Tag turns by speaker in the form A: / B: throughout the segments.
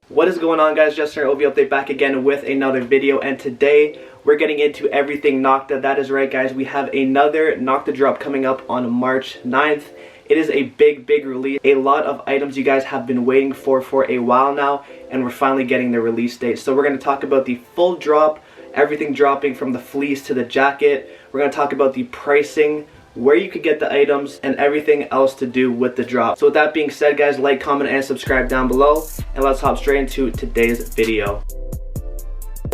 A: What is going on, guys? Just OV update back again with another video, and today we're getting into everything Nocta. That is right, guys, we have another Nocta drop coming up on March 9th. It is a big release. A lot of items you guys have been waiting for a while now, and we're finally getting the release date. So we're going to talk about the full drop, everything dropping from the fleece to the jacket. We're going to talk about the pricing, where you could get the items, and everything else to do with the drop. So with that being said, guys, like, comment, and subscribe down below, and let's hop straight into today's video.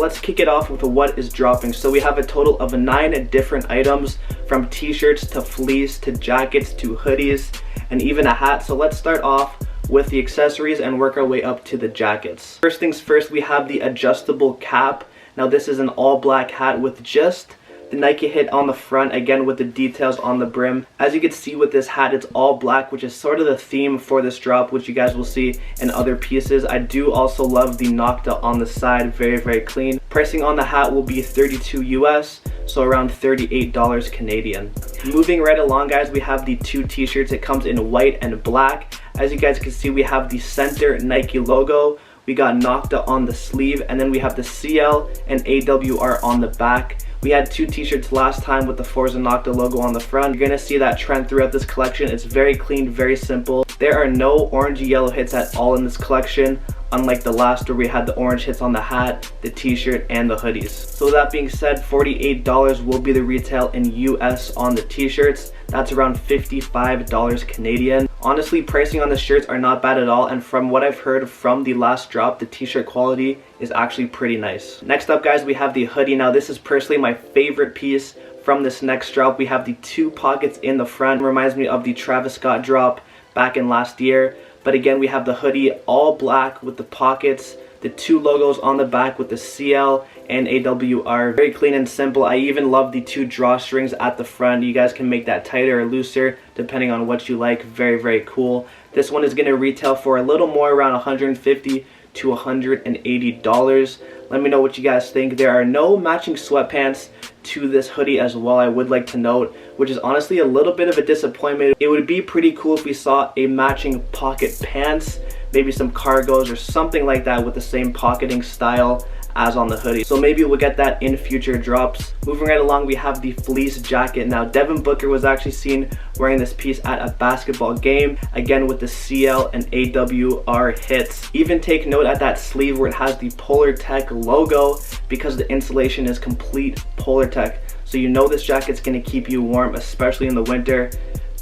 A: Let's kick it off with what is dropping. So we have a total of 9 different items, from t-shirts to fleece to jackets to hoodies and even a hat. So let's start off with the accessories and work our way up to the jackets. First things first, we have the adjustable cap. Now this is an all black hat with just the Nike hit on the front, again with the details on the brim. As you can see with this hat, it's all black, which is sort of the theme for this drop, which you guys will see in other pieces. I do also love the Nocta on the side, very clean. Pricing on the hat will be $32 US, so around $38 Canadian. Moving right along, guys, we have the 2 t-shirts. It comes in white and black. As you guys can see, we have the center Nike logo. We got Nocta on the sleeve, and then we have the CL and AWR on the back. We had 2 t-shirts last time with the Forza Nocta logo on the front. You're gonna see that trend throughout this collection. It's very clean, very simple. There are no orangey yellow hits at all in this collection, unlike the last where we had the orange hits on the hat, the t-shirt, and the hoodies. So with that being said, $48 will be the retail in US on the t-shirts. That's around $55 Canadian. Honestly, pricing on the shirts are not bad at all, and from what I've heard from the last drop, the t-shirt quality is actually pretty nice. Next up, guys, we have the hoodie. Now this is personally my favorite piece from this next drop. We have the 2 pockets in the front. It reminds me of the Travis Scott drop back in last year. But again, we have the hoodie all black with the pockets, the 2 logos on the back with the CL and AWR. Very clean and simple. I even love the 2 drawstrings at the front. You guys can make that tighter or looser depending on what you like. Very cool. This one is going to retail for a little more, around $150 to $180. Let me know what you guys think. There are no matching sweatpants to this hoodie as well, I would like to note, which is honestly a little bit of a disappointment. It would be pretty cool if we saw a matching pocket pants, maybe some cargos or something like that with the same pocketing style as on the hoodie. So maybe we'll get that in future drops. Moving right along, we have the fleece jacket. Now Devin Booker was actually seen wearing this piece at a basketball game, again with the CL and AWR hits. Even take note at that sleeve where it has the PolarTec logo, because the insulation is complete PolarTec. So you know this jacket's gonna keep you warm, especially in the winter.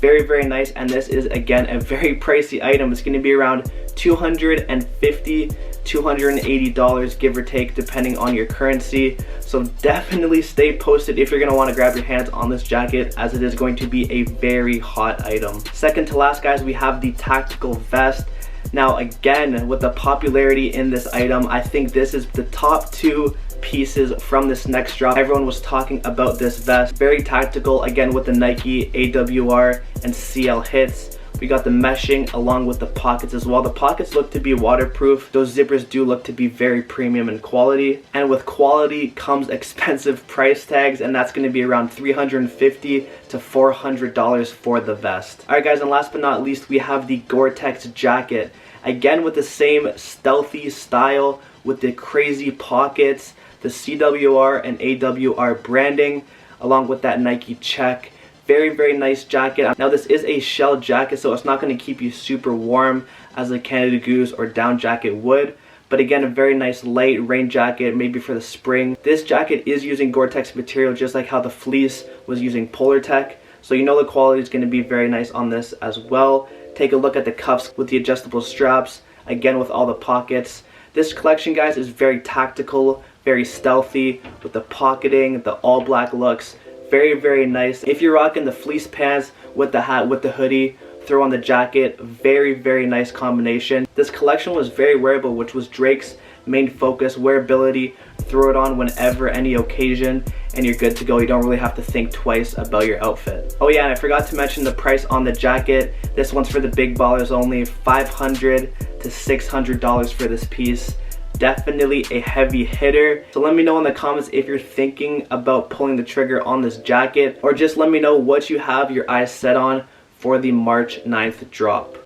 A: Very nice, and this is again a very pricey item. It's going to be around $250 $280, give or take, depending on your currency. So definitely stay posted if you're going to want to grab your hands on this jacket, as it is going to be a very hot item. Second to last, guys, we have the tactical vest. Now again, with the popularity in this item, I think this is the top 2 pieces from this next drop. Everyone was talking about this vest. Very tactical, again with the Nike AWR and CL hits. We got the meshing along with the pockets as well. The pockets look to be waterproof. Those zippers do look to be very premium in quality, and with quality comes expensive price tags, and that's going to be around $350 to $400 for the vest. Alright guys, and last but not least, we have the Gore-Tex Jacket, again with the same stealthy style with the crazy pockets, the CWR and AWR branding, along with that Nike check. Very nice jacket. Now this is a shell jacket, so it's not going to keep you super warm as a Canada Goose or down jacket would, but again, a very nice light rain jacket, maybe for the spring. This jacket is using Gore-Tex material, just like how the fleece was using PolarTec, so you know the quality is going to be very nice on this as well. Take a look at the cuffs with the adjustable straps, again with all the pockets. This collection, guys, is very tactical, very stealthy, with the pocketing, the all black looks. Very nice. If you're rocking the fleece pants with the hat, with the hoodie, throw on the jacket, very nice combination. This collection was very wearable, which was Drake's main focus. Wearability, throw it on whenever, any occasion, and you're good to go. You don't really have to think twice about your outfit. Oh yeah, and I forgot to mention the price on the jacket. This one's for the big ballers only, $500 to $600 for this piece. Definitely a heavy hitter. So let me know in the comments if you're thinking about pulling the trigger on this jacket, or just let me know what you have your eyes set on for the March 9th drop.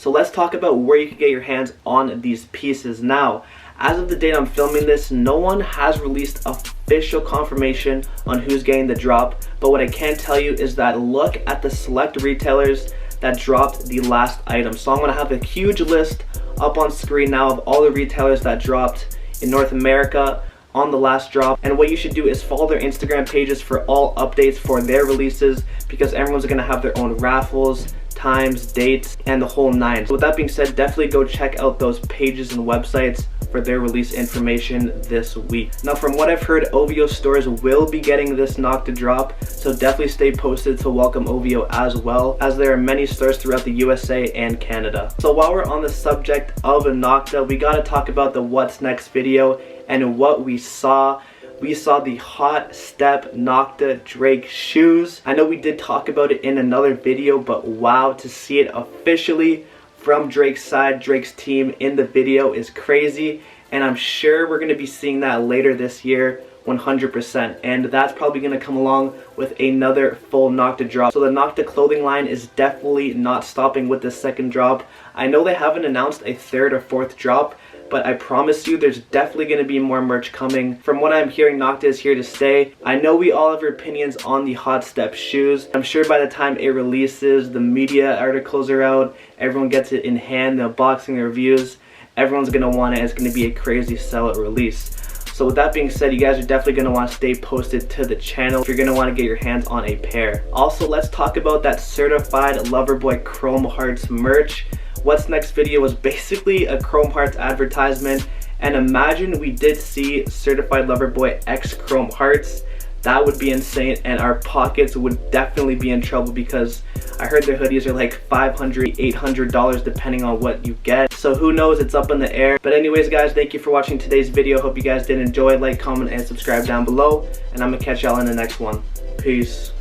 A: So let's talk about where you can get your hands on these pieces. Now, as of the date I'm filming this, no one has released official confirmation on who's getting the drop, but what I can tell you is that look at the select retailers that dropped the last item. So I'm going to have a huge list up on screen now of all the retailers that dropped in North America on the last drop, and what you should do is follow their Instagram pages for all updates for their releases, because everyone's going to have their own raffles, times, dates, and the whole nine. So with that being said, definitely go check out those pages and websites for their release information this week. Now, from what I've heard, OVO stores will be getting this Nocta drop, so definitely stay posted to welcome OVO as well, as there are many stores throughout the USA and Canada. So while we're on the subject of Nocta, we gotta talk about the what's next video and what we saw. We saw the Hot Step Nocta Drake shoes. I know we did talk about it in another video, but wow, to see it officially from Drake's side, Drake's team in the video is crazy, and I'm sure we're going to be seeing that later this year 100%, and that's probably going to come along with another full Nocta drop. So the Nocta clothing line is definitely not stopping with this second drop. I know they haven't announced a third or fourth drop, but I promise you there's definitely going to be more merch coming. From what I'm hearing, Nocta is here to stay. I know we all have our opinions on the Hot Step shoes. I'm sure by the time it releases, the media articles are out, everyone gets it in hand, the unboxing, the reviews, everyone's going to want it. It's going to be a crazy sellout release. So with that being said, you guys are definitely going to want to stay posted to the channel if you're going to want to get your hands on a pair. Also, let's talk about that certified Loverboy Chrome Hearts merch. What's next video was basically a Chrome Hearts advertisement, and imagine we did see certified Loverboy X Chrome Hearts. That would be insane, and our pockets would definitely be in trouble, because I heard their hoodies are like $500, $800 depending on what you get. So who knows, it's up in the air. But anyways guys, thank you for watching today's video. Hope you guys did enjoy. Like, comment, and subscribe down below, and I'm gonna catch y'all in the next one. Peace.